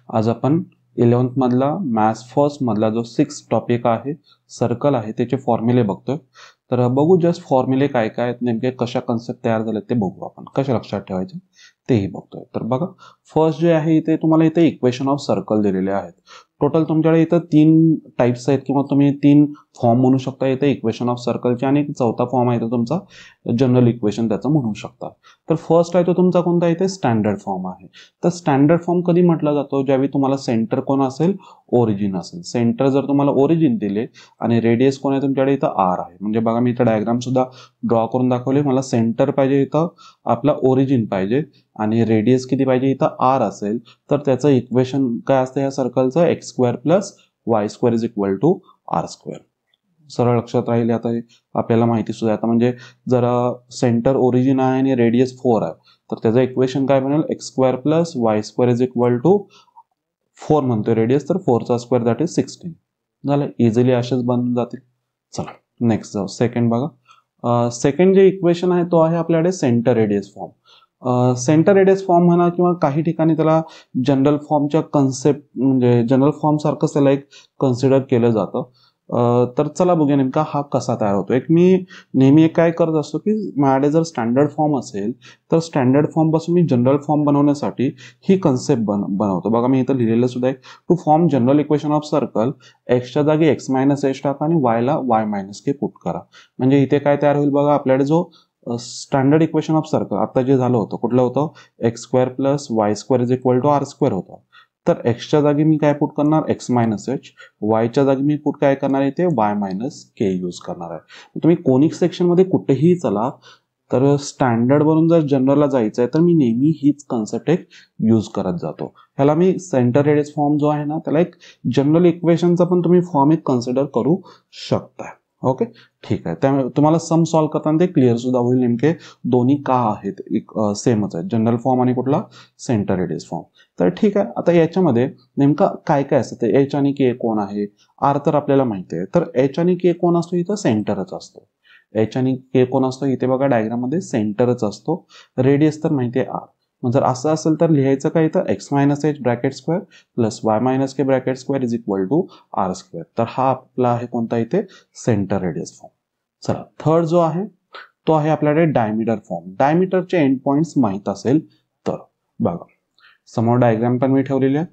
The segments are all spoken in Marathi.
आज आपण 11th मधला मॅथ्स फर्स्ट मधला जो 6 टॉपिक आहे सर्कल आहे त्याचे फॉर्म्युले बघतोय. तर बघू जस्ट फॉर्म्युले काय काय आहेत, नेमके कशा कन्सेप्ट तयार झाले ते बघू, आपण कशा लक्षात ठेवायचे तेही बघतोय. तर बघा, फर्स्ट जे आहे इथे तुम्हाला इथे इक्वेशन ऑफ सर्कल दिलेले आहेत. टोटल तुमच्याकडे इथं 3 टाइप्स आहेत किंवा तुम्ही 3 फॉर्म म्हणू शकता इथे इक्वेशन ऑफ सर्कलचे, आणि चौथा फॉर्म आहे तो तुमचा जनरल इक्वेशन त्याचं म्हणू शकता. तर फर्स्ट आहे तो तुमचा कोणता इथे स्टँडर्ड फॉर्म आहे. तर स्टँडर्ड फॉर्म कधी म्हटला जातो, ज्यावेळी तुम्हाला सेंटर कोण असेल, ओरिजिन असेल. सेंटर जर तुम्हाला ओरिजिन दिले आणि रेडियस कोण आहे तुमच्याकडे इथं आर आहे. म्हणजे बघा मी इथं डायग्राम सुद्धा ड्रॉ करून दाखवले. मला सेंटर पाहिजे इथं, आपला ओरिजिन पाहिजे आणि रेडियस किती पाहिजे इथं आर असेल, तर त्याचं इक्वेशन काय असतं या सर्कलचं, X square plus Y square is equal to R square. सरळ लक्षात राहील. आता आपल्याला माहिती सुद्धा आता म्हणजे जर सेंटर ओरिजिन आहे आणि रेडियस 4 आहे तर त्याचं इक्वेशन काय बनेल, X square plus Y square is equal to 4 म्हणतोय रेडियस, तर 4चा स्क्वेअर दॅट इज 16 झालं. इझिली असेच बनून जातील. चला नेक्स्ट जाऊ. सेकंड बघा, सेकंड जे इक्वेशन आहे तो आहे आपल्याकडे centre radius form. Centre radius form म्हणा किंवा काही ठिकाणी त्याला जनरल फॉर्मच्या कन्सेप्ट म्हणजे जनरल फॉर्म सारखंच त्याला एक कन्सिडर केलं जातं. तर चला बघूया नेमका हा कसा तयार होतो. एक मी नेहमी काय करत असतो की माझ्याकडे जर स्टँडर्ड फॉर्म असेल तर स्टँडर्ड फॉर्म पासून मी जनरल फॉर्म बनवण्यासाठी ही कन्सेप्ट बनवतो. बघा मी इथं लिहिलेलं सुद्धा आहे, to form general equation of circle एक्सच्या जागी एक्स मायनस एच टाका आणि वायला वाय मायनस के पुट करा. म्हणजे इथे काय तयार होईल बघा, आपल्याकडे जो स्टँडर्ड इक्वेशन ऑफ सर्कल आता जे झालं होतं कुठलं होतं, X square plus Y square is equal to R square होतं. तर एक्सच्या जागी मी काय पुट करणार, एक्स मायनस एच. वायच्या जागी मी पुट काय करणार आहे ते वाय मायनस के यूज करणार आहे. तुम्ही कोनिक सेक्शन मध्ये कुठेही चला, तर स्टँडर्ड वरून जर जनरलला जायचं आहे तर मी नेहमी हीच कन्सेप्ट एक यूज करत जातो. ह्याला मी सेंटर रेडियस फॉर्म जो आहे ना त्याला एक जनरल इक्वेशनचा पण तुम्ही फॉर्म एक कन्सिडर करू शकता. ओके ठीक आहे. त्यामुळे तुम्हाला सम सॉल्व्ह करताना ते क्लिअर सुद्धा होईल नेमके दोन्ही का आहेत, सेमच आहेत, जनरल फॉर्म आणि कुठला सेंटर रेडियस फॉर्म. तर ठीक आहे. आता याच्यामध्ये नेमका काय काय असतं, एच आणि के कोण आहे, आर तर आपल्याला माहिती आहे. तर एच आणि के कोण असतो इथं, सेंटरच असतो. एच आणि के कोण असतो इथे बघा डायग्राम मध्ये, सेंटरच असतो. रेडियस तर माहिती आहे आर. मग जर असं असेल तर लिहायचं काय इथं, X minus H bracket square plus Y minus K bracket square is equal to R square. तर हा आपला आहे कोणता इथे, सेंटर रेडियस फॉर्म. चला थर्ड जो आहे तो आहे आपल्याकडे डायमीटर फॉर्म. डायमीटरचे एंड पॉइंट्स माहित असेल तर बघा समोर डायग्राम पण मी ठेवलेली आहे.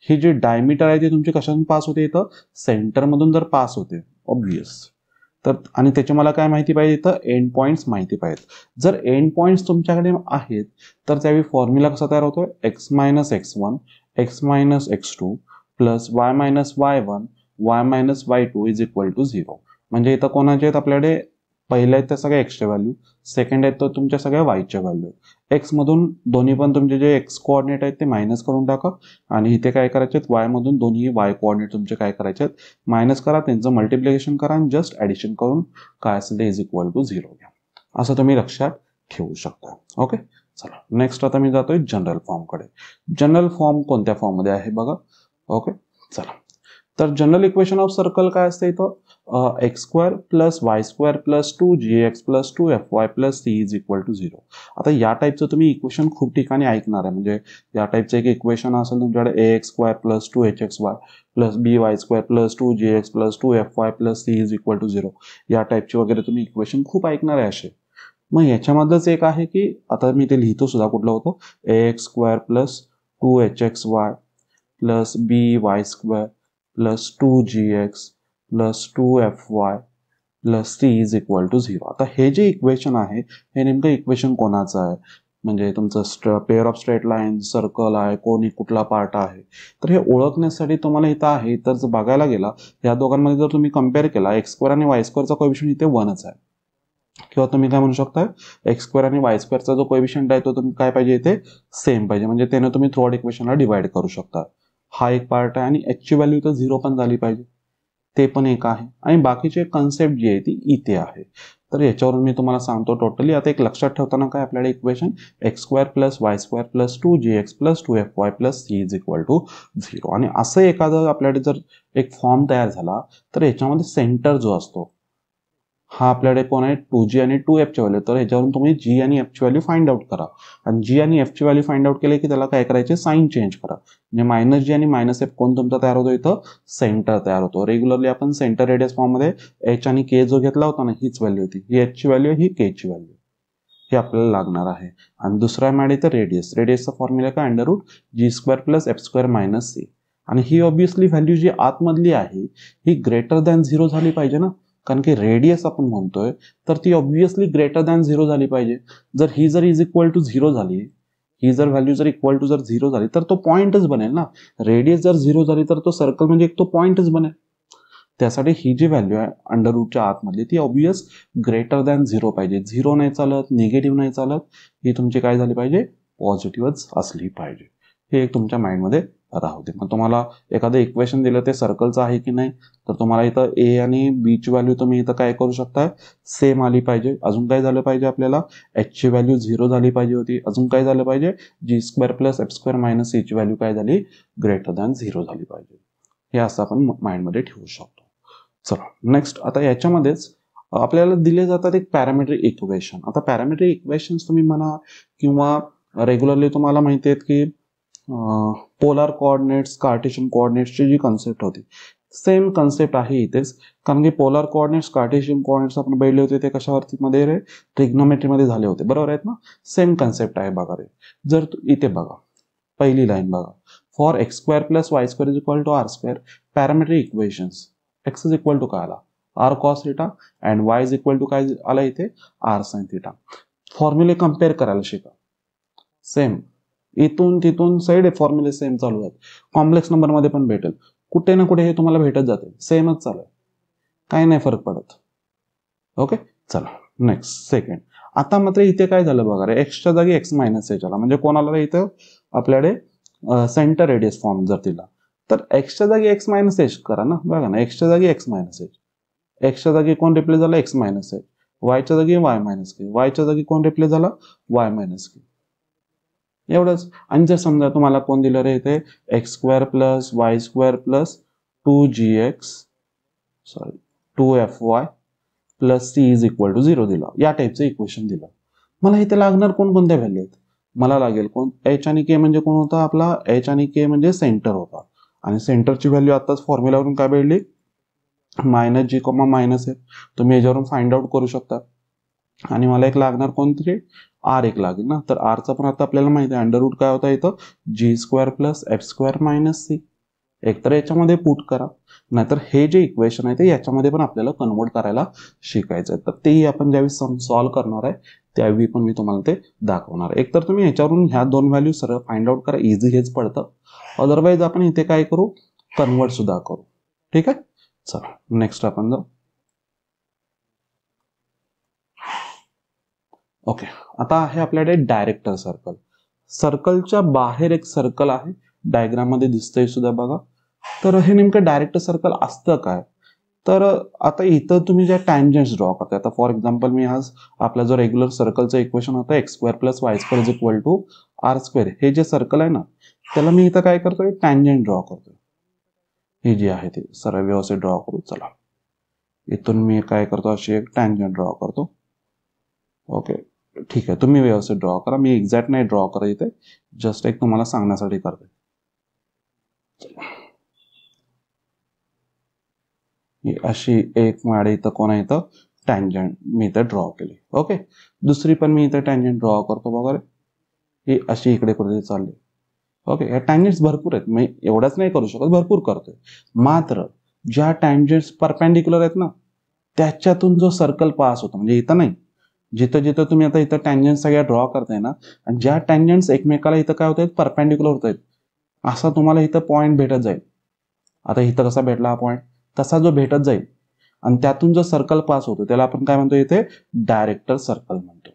ही जी डायमीटर आहे ती तुमची कशातून पास होते इथं, सेंटर मधून जर पास होते ऑब्वियस. तर आणि त्याचे मला काय माहिती पाहिजे इथं, एंड पॉइंट्स माहिती पाहिजेत. जर एंड पॉइंट्स तुमच्याकडे आहेत तर त्यावेळी फॉर्म्युला कसा तयार होतो, X minus X one X minus X two plus Y minus Y one Y minus Y two is equal to 0. म्हणजे इथं कोणाचे आहेत आपल्याकडे, पहिल्या आहेत त्या सगळ्या एक्सच्या व्हॅल्यू, सेकंड आहेत तर तुमच्या सगळ्या वायच्या व्हॅल्यू. एक्स मधून दोन्ही पण तुमचे जे एक्स कोऑर्डिनेट आहेत ते मायनस करून टाका, आणि इथे काय करायचे, वाय मधून दोन्ही वाय कोऑर्डिनेट तुमचे काय करायचे मायनस करा, त्यांचं मल्टिप्लिकेशन करा आणि जस्ट ऍडिशन करून काय असेल ते इज इक्वल टू 0 घ्या. असं तुम्ही लक्षात ठेवू शकता. ओके चला नेक्स्ट आता मी जातोय जनरल फॉर्म कडे. जनरल फॉर्म कोणत्या फॉर्म मध्ये आहे बघा. ओके चला, तर जनरल इक्वेशन ऑफ सर्कल काय असते इथं, X square plus Y square plus 2gx plus 2fy plus c is equal to 0. आता या टाईपचं तुम्ही इक्वेशन खूप ठिकाणी ऐकणार आहे. म्हणजे या टाईपचं एक इक्वेशन असेल तुमच्याकडे ax square plus 2hxy plus by square plus 2gx plus 2fy plus c is equal to 0. या टाईपचे वगैरे तुम्ही इक्वेशन खूप ऐकणार आहे असे. मग याच्यामधलंच एक आहे की आता मी ते लिहितो सुद्धा, कुठलं होतं, ax square plus 2hxy plus by square plus 2gx plus 2fy plus c is equal to 0. आता हे जे इक्वेशन आहे हे नेमकं इक्वेशन कोणाचं आहे, म्हणजे तुमचं pair of straight line, circle आहे, कोणी कुठला पार्ट आहे. तर हे ओळखण्यासाठी तुम्हाला इथं आहे, तर जर बघायला गेला या दोघांमध्ये जर तुम्ही कम्पेअर केला, एक्स स्क्वेअर आणि वाय स्क्वेअरचा कोएफिशियंट इथे 1च आहे. किंवा तुम्ही काय म्हणू शकता, एक्स स्क्वेअर आणि वाय स्क्वेअरचा जो कोएफिशियंट आहे तो तुम्ही काय पाहिजे इथे सेम पाहिजे, म्हणजे त्याने तुम्ही थ्रू आउट इक्वेशनला डिवाइड करू शकता. हा एक पार्ट आहे, आणि एच ची व्हॅल्यू इथं 0 पण झाली पाहिजे, ते पण एक आहे. आणि बाकीचे कन्सेप्ट जी आहे ती इथे आहे. तर याच्यावरून मी तुम्हाला सांगतो टोटली. आता एक लक्षात ठेवताना काय आपल्याला equation, X square plus Y square plus 2gx plus 2fy plus c is equal to 0. आणि असं एखादं आपल्याकडे जर एक फॉर्म तयार झाला तर याच्यामध्ये सेंटर जो असतो हा आपल्याकडे कोण आहे 2g आणि 2f ची व्हॅल्यू, तर ह्याच्यावरून तुम्ही g आणि f ची व्हॅल्यू फाइंड आउट करा आणि g आणि f ची व्हॅल्यू फाइंड आउट केले की त्याला काय करायचे साइन चेंज करा, म्हणजे -g आणि -f कोण तुमचा तयार होतो इथं सेंटर तयार होतो. रेग्युलरली आपण सेंटर रेडियस फॉर्म मध्ये h आणि k जो घेतला होता ना हीच व्हॅल्यू होती, ही h ची व्हॅल्यू ही k ची व्हॅल्यू हे आपल्याला लागणार आहे. आणि दुसरा आहे तर रेडियसचा फॉर्म्युला काय √g² + f² - c आणि ही ऑब्विसली व्हॅल्यू जी आतमधली आहे ही ग्रेटर दॅन 0 झाली पाहिजे ना, कारण की रेडियस आपण म्हणतोय तर ती ऑब्विसली ग्रेटर दॅन 0 झाली पाहिजे. जर ही जर इज इक्वल टू 0 झाली, ही जर व्हॅल्यू जर इक्वल टू जर 0 झाली तर तो पॉइंटच बनेल ना. रेडियस जर 0 झाली तर तो सर्कल म्हणजे एक तो पॉइंटच बनेल. त्यासाठी ही जी व्हॅल्यू आहे अंडररूटच्या आतमधली ती ऑब्वियस ग्रेटर दॅन 0 पाहिजे. 0 नाही चालत, निगेटिव्ह नाही चालत, ही तुमची काय झाली पाहिजे पॉझिटिव्हच असली पाहिजे. हे एक तुमच्या माइंडमध्ये राहू दे. मग तुम्हाला एखादं इक्वेशन दिलं ते सर्कलचं आहे की नाही, तर तुम्हाला इथं ए आणि बी ची व्हॅल्यू तुम्ही इथं काय करू शकता सेम आली पाहिजे. अजून काय झालं पाहिजे आपल्याला एच ची व्हॅल्यू 0 झाली पाहिजे होती. अजून काय झालं पाहिजे g² + f² - c ची व्हॅल्यू काय झाली ग्रेटर दॅन 0 झाली पाहिजे. हे असं आपण माइंडमध्ये ठेवू शकतो. चला नेक्स्ट, आता याच्यामध्येच आपल्याला दिले जातात एक पॅरामेट्रिक इक्वेशन. आता पॅरामेट्रिक इक्वेशन्स तुम्ही म्हणा किंवा रेग्युलरली तुम्हाला माहिती आहेत की पोलार कोऑर्डिनेट्स कार्टेशियन कोऑर्डिनेट्सची जी कन्सेप्ट होती सेम कन्सेप्ट आहे इथेच, कारण की पोलार कोऑर्डिनेट्स कार्टेशियन कोऑर्डिनेट्स आपण बघितले होते ते कशावरती मध्ये रे ट्रिग्नोमेट्रीमध्ये झाले होते, बरोबर आहेत ना. सेम कन्सेप्ट आहे बघा रे. जर इथे बघा पहिली लाईन बघा, for x² + y² = r², parametric equations x is equal to काय आला r cos θ and y is equal to काय आला इथे r sin θ. फॉर्म्युले कम्पेअर करायला शिका. सेम इथून तिथून साईड फॉर्म्युले सेम चालू आहेत. कॉम्प्लेक्स नंबर मध्ये पण भेटेल, कुठे ना कुठे हे तुम्हाला भेटत जाते, सेमच चालू आहे, काही नाही फरक पडत. ओके चला नेक्स्ट सेकंड. आता मात्र इथे काय झालं बघा रे, एक्सच्या जागी x - h आला, म्हणजे कोणाला इथं आपल्याकडे सेंटर रेडियस फॉर्म जर दिला तर एक्सच्या जागी x - h करा ना. बघा ना एक्सच्या जागी x - h, एक्सच्या जागी कोण रिप्लेस झाला x - h, वायच्या जागी y - k, वायच्या जागी कोण रिप्लेस झाला y - k. एवढंच. आणि जर समजा तुम्हाला कोण दिलं रे इथे x² + y² + 2gx 2fy + c is equal to 0 दिला, या टाईपचं इक्वेशन दिलं. मला इथे लागणार कोणकोणत्या व्हॅल्यू आहेत, मला लागेल कोण h आणि k म्हणजे कोण होता आपला h आणि k म्हणजे सेंटर होता, आणि सेंटरची व्हॅल्यू आताच फॉर्म्युलावरून काय भेटली -g, -f. तुम्ही याच्यावरून फाइंड आउट करू शकता. आणि मला एक लागणार कोणतरी r एक लागेल ना, तर r चा पण आता आपल्याला माहिती आहे अंडररूट काय होता इथं g² + f² - c. एकतर याच्यामध्ये पुट करा, नाहीतर हे जे इक्वेशन आहे ते याच्यामध्ये पण आपल्याला कन्वर्ट करायला शिकायचं आहे. तर तेही आपण ज्यावेळी सॉल्व्ह करणार आहे त्यावेळी पण मी तुम्हाला ते दाखवणार आहे. एकतर तुम्ही याच्यावरून ह्या दोन व्हॅल्यू सरळ फाइंड आउट करा, इझी हेच पडतं. अदरवाईज आपण इथे काय करू कन्वर्ट सुद्धा करू. ठीक आहे. चला नेक्स्ट आपण जाऊ. ओके, आता आहे आपल्याकडे डायरेक्टर सर्कल. सर्कलच्या बाहेर एक सर्कल आहे, डायग्राम मध्ये दिसतंय सुद्धा बघा. तर हे नेमकं डायरेक्टर सर्कल असतं काय, तर आता इथं तुम्ही ज्या टँजंट्स ड्रॉ करताय, आता फॉर एक्झाम्पल मी आज आपला जो रेग्युलर सर्कलचं इक्वेशन होतं x² + y² = r², हे जे सर्कल आहे ना त्याला मी इथं काय करतोय टँजंट ड्रॉ करतोय. ही जी आहे ती सरळ व्यवस्थित ड्रॉ करू. चला इथून मी काय करतो अशी एक टँजंट ड्रॉ करतो. ओके ठीक आहे, तुम्ही व्यवस्थित ड्रॉ करा, मी एक्झॅक्ट नाही ड्रॉ करत इथे, जस्ट एक तुम्हाला सांगण्यासाठी करते. अशी एक माझ्या इथं कोण आहे इथं टँजंट मी इथं ड्रॉ केली. ओके, दुसरी पण मी इथं टँजंट ड्रॉ करतो वगैरे, ही अशी इकडे कुठे चालली. ओके, या टँजंट्स भरपूर आहेत, मी एवढंच नाही करू शकत, भरपूर करतोय. मात्र ज्या टँजंट्स परपेंडिक्युलर आहेत ना त्याच्यातून जो सर्कल पास होतो, म्हणजे इथं नाही, जिथं जिथं तुम्ही आता इथं टँजंट सगळ्या ड्रॉ करताय ना, आणि ज्या टँजंट्स एकमेकाला इथं काय होत आहेत परपेंडिक्युलर होत आहेत, असा तुम्हाला इथं पॉईंट भेटत जाईल. आता इथं कसा भेटला हा पॉईंट, तसा जो भेटत जाईल आणि त्यातून जो सर्कल पास होतो त्याला आपण काय म्हणतो इथे डायरेक्टर सर्कल म्हणतो.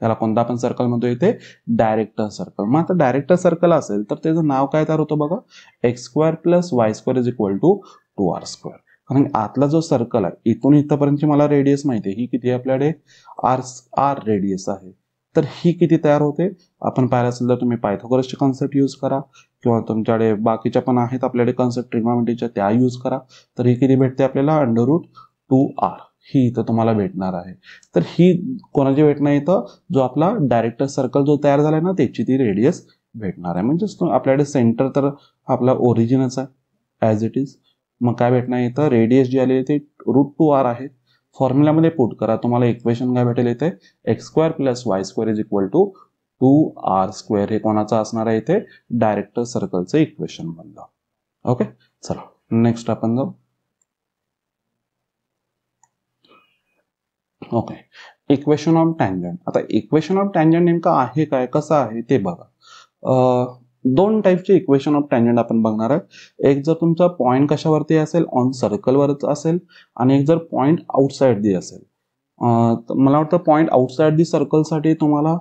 त्याला कोणता आपण सर्कल म्हणतो इथे डायरेक्टर सर्कल. मग आता डायरेक्टर सर्कल असेल तर त्याचं नाव काय तयार होतं बघा x² + y² = 2r². कारण आतला जो सर्कल आहे इथून इथपर्यंतची मला रेडियस माहिती आहे, ही किती आहे आपल्याकडे r रेडियस आहे. तर ही किती तयार होते आपण पाहायला असेल तर तुम्ही पायथागोरसची कॉन्सेप्ट यूज करा किंवा तुमच्याकडे बाकीच्या पण आहेत आपल्याकडे कॉन्सेप्ट ट्रिग्नोमेट्रीच्या त्या यूज करा. तर ही किती भेटते आपल्याला √2r. ही इथं तुम्हाला भेटणार आहे. तर ही कोणाची भेटणार इथं, जो आपला डायरेक्टर सर्कल जो तयार झालाय ना त्याची ती रेडियस भेटणार आहे. म्हणजे आपल्याकडे सेंटर तर आपला ओरिजिनच आहे ॲज इट इज. मग काय भेटणार इथं, रेडियस जी आली ते √2r आहे. फॉर्म्युलामध्ये पुट करा, तुम्हाला इक्वेशन काय भेटेल इथे, x² + y² = 2r². हे कोणाचं असणार आहे इथे, डायरेक्टर सर्कलचं इक्वेशन बनलं. ओके, चला नेक्स्ट आपण जाऊ. Okay, equation of tangent. आता इक्वेशन ऑफ टँजंट नेमकं आहे काय, कसं आहे ते बघा. दोन टाईपचे इक्वेशन ऑफ टँजंट आपण बघणार आहे. एक जर तुमचा पॉईंट कशावरती असेल, ऑन सर्कलवरच असेल, आणि एक जर पॉईंट आउटसाइड दी असेल. मला वाटतं पॉईंट आउटसाइड दी सर्कलसाठी तुम्हाला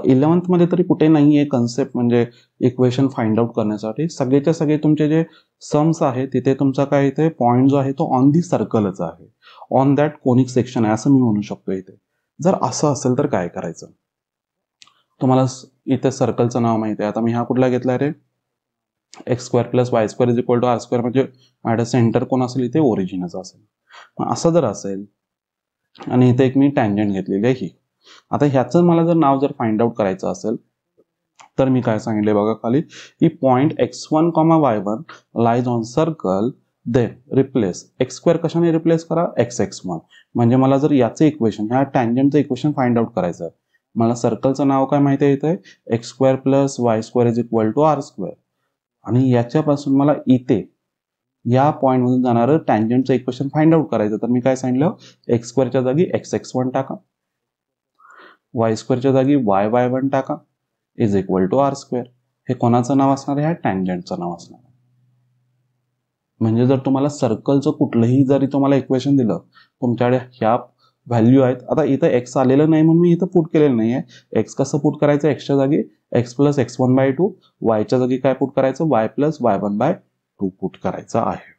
11th मध्ये तरी कुठे नाही आहे कन्सेप्ट, म्हणजे इक्वेशन फाइंड आउट करण्यासाठी. सगळेच्या सगळे तुमचे जे सम्स आहे तिथे तुमचा काय इथे पॉईंट जो आहे तो ऑन दी सर्कलच आहे, ऑन दॅट कोनिक सेक्शन आहे असं मी म्हणू शकतो इथे. जर असं असेल तर काय करायचं, तुम्हाला इथे सर्कलचं नाव माहिती आहे. आता मी हा कुठला घेतला रे, x² + y² = r². म्हणजे माझ्या सेंटर कोण असेल इथे, ओरिजिनच असेल. मग असं जर असेल आणि इथे एक मी टँजंट घेतलेली आहे ही. आता ह्याचं मला जर नाव जर फाइंड आउट करायचं असेल तर मी काय सांगितले बघा खाली, की point x1, y1 lies on circle, then replace x² कशाने रिप्लेस करा, x(x1). म्हणजे मला जर याचं इक्वेशन, ह्या टँजंटचं इक्वेशन फाइंड आउट करायचं आहे, मला सर्कलचं नाव काय माहिती आहे इथे, x² + y² = r². आणि याच्यापासून मला इथे या पॉईंट मधून जाणारं टँजंटचं इक्वेशन फाइंड आउट करायचं. तर मी काय सांगितलं, x² च्या जागी x(x1) टाका, y² च्या जागी y(y1) टाका, = r². हे कोणाचं नाव असणार आहे, ह्या टँजंटचं नाव असणार आहे. म्हणजे जर तुम्हाला सर्कलचं कुठलंही जरी तुम्हाला इक्वेशन दिलं, तुमच्याकडे ह्या व्हॅल्यू आहेत. आता इथं x आलेलं नाही म्हणून मी इथं पुट केलेलं नाही आहे. x कसं पुट करायचं, x च्या जागी x + x1/2, y च्या जागी काय पुट करायचं, y + y1/2 पुट करायचं आहे.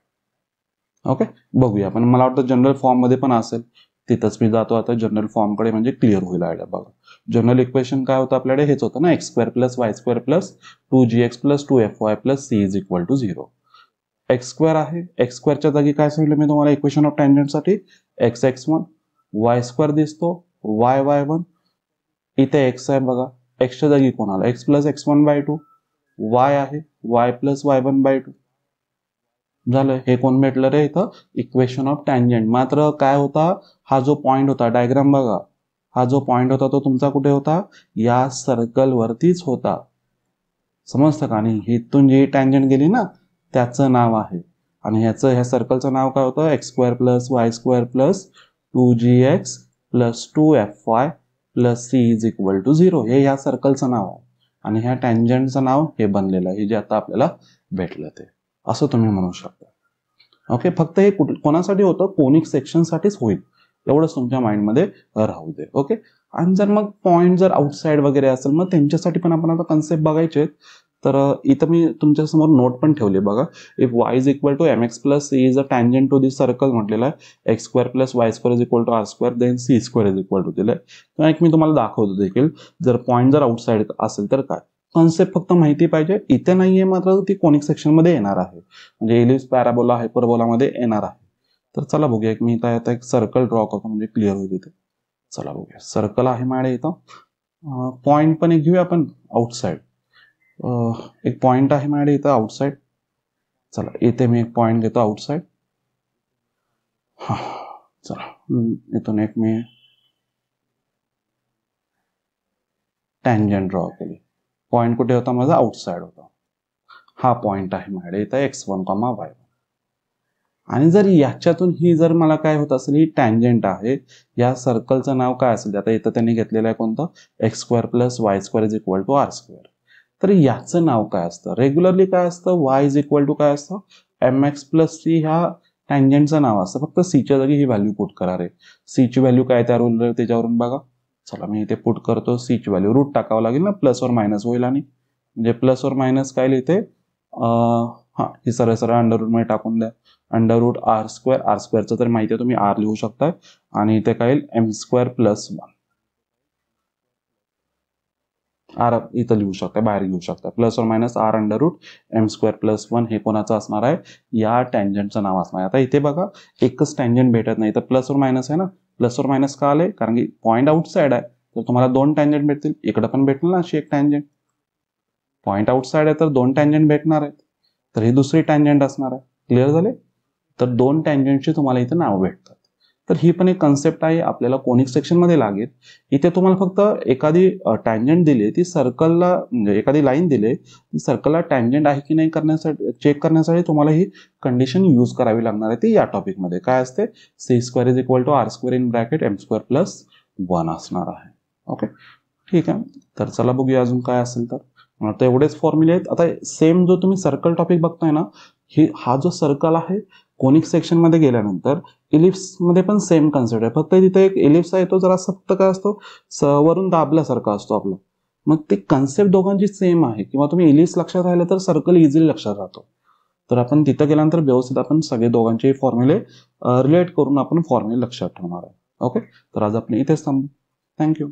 ओके, बघूया आपण. मला वाटतं जनरल फॉर्म मध्ये पण असेल, तिथंच मी जातो आता जनरल फॉर्म कडे, म्हणजे क्लिअर होईल आयडिया. बघा, जनरल इक्वेशन काय होतं आपल्याकडे, हेच होतं ना, x² + y² + 2gx + 2fy + c = 0. x² आहे, x² च्या जागी काय सांगितलं मी तुम्हाला इक्वेशन ऑफ टँजंटसाठी, x(x1), y² दिसतो, y(y1), इथे x आहे बघा, x च्या जागी कोण आला, x + x1/2, y आहे, y + y1/2 झालं. हे कोण भेटलं रे इथं, इक्वेशन ऑफ टँजंट. मात्र काय होता, हा जो पॉइंट होता, डायग्राम बघा, हा जो पॉइंट होता तो तुमचा कुठे होता, या सर्कल वरतीच होता. समजतं का. आणि इथून जी टँजंट गेली ना त्याचं नाव आहे, आणि ह्या सर्कलचं नाव काय होतं, x² + y² + 2gx + 2fy + c = 0. हे ह्या सर्कलचं नाव आहे, आणि ह्या टँजंटचं नाव हे बनलेलं आहे, हे जे आता आपल्याला भेटलं ते, असं तुम्ही म्हणू शकता. ओके, फक्त हे कोणासाठी होतं, कोनिक सेक्शन साठीच होईल, एवढंच तुमच्या माइंडमध्ये राहू दे. ओके, आणि जर मग पॉईंट जर आउटसाइड वगैरे असेल, मग त्यांच्यासाठी पण आपण आता कन्सेप्ट बघायचे. तर इथं मी तुमच्या समोर नोट पण ठेवले बघा. If y = mx + c is a tangent to this circle म्हटलेलं आहे, x² + y² = r², then c² दिलंय. तर एक मी तुम्हाला दाखवतो देखील, जर पॉईंट जर आउटसाइड असेल तर काय. कॉन्सेप्ट फक्त माहिती पाहिजे, इथे नाहीये मात्र ती कोनिक सेक्शन मध्ये येणार आहे, म्हणजे एलिप्स, पॅराबोला, हायपरबोला मध्ये येणार आहे. तर चला बघूया, मी आता एक सर्कल ड्रॉ करतो, म्हणजे क्लिअर होईल इथे. चला बघूया, सर्कल आहे माझ्या इथं. पॉईंट पण एक घेऊया आपण आउटसाइड. एक पॉइंट आहे माझ्या इथं आउटसाइड. चला इथे मी एक पॉइंट घेतो आउटसाइड. हा, चला इथून एक मी टँजंट ड्रॉ केली. पॉइंट कुठे होता माझा, आउटसाइड होता. हा पॉइंट आहे माझ्या इथं x1, y1. आणि जर याच्यातून ही जर मला काय होत असेल, ही टँजंट आहे, या सर्कलचं नाव काय असेल, आता इथं त्यांनी घेतलेलं आहे कोणतं, x² + y² = r². तर याचं नाव काय असतं, रेग्युलरली काय असतं, y = काय असतं, mx + c ह्या टँजंटचं नाव असतं. फक्त c च्या जागी ही व्हॅल्यू पुट करा रे. c ची व्हॅल्यू काय त्या रूलर त्याच्यावरून बघा. चला मी इथे पुट करतो, c ची व्हॅल्यू रूट टाकावं लागेल ना, प्लस और मायनस होईल, आणि म्हणजे प्लस और मायनस काय लिहिते, हा ही सरळ सरळ अंडर रूट मध्ये टाकून द्या. √r², r²चं तर माहिती आहे, तुम्ही r लिहू शकताय, आणि इथे काय येईल, m² + 1. आर इथं लिहू शकता, बाहेर घेऊ शकता. प्लस और minus R under root M square plus 1 हे कोणाचं असणार आहे, या टँजंटचं नाव असणार आहे. आता इथे बघा एकच टँजंट भेटत नाही, तर प्लस और मायनस आहे ना. प्लस और मायनस का आले, कारण की पॉईंट आउटसाइड आहे, तर तुम्हाला 2 टँजंट भेटतील. इकडे पण भेटणार ना अशी एक टँजंट. पॉईंट आउटसाइड आहे तर 2 टँजंट भेटणार आहेत, तर ही दुसरी टँजंट असणार आहे. क्लिअर झाले. तर 2 टँजंटची तुम्हाला इथे नाव भेटतात. तर ही पण एक कन्सेप्ट आहे, आपल्याला कोनिक सेक्शनमध्ये लागेल. इथे तुम्हाला फक्त एखादी टँजंट दिली, ती सर्कलला म्हणजे एखादी लाईन दिली, ती सर्कलला टँजंट आहे की नाही करण्यासाठी चेक करण्यासाठी तुम्हाला ही कंडिशन यूज करावी लागणार आहे. ती या टॉपिकमध्ये काय असते, C square is equal to R square in bracket M square plus 1 असणार आहे. ओके, ठीक आहे. तर चला बघूया अजून काय असेल तर. आता एवढेच फॉर्म्युले आहेत. आता सेम जो तुम्ही सर्कल टॉपिक बघताय ना, हा जो सर्कल आहे कोनिक सेक्शन मध्ये गेल्यानंतर इलिप्स मध्ये पण सेम कन्सेप्ट आहे. फक्त तिथे एक इलिप्स आहे, तो जरा फक्त काय असतो, वरून दाबल्यासारखा असतो आपला. मग ते कन्सेप्ट दोघांची सेम आहे, किंवा तुम्ही इलिप्स लक्षात राहिलं तर सर्कल इझिली लक्षात राहतो. तर आपण तिथं गेल्यानंतर व्यवस्थित आपण सगळे दोघांचे फॉर्म्युले रिलेट करून आपण फॉर्म्युले लक्षात ठेवणार आहे. ओके, तर आज आपण इथेच थांबू. थँक्यू.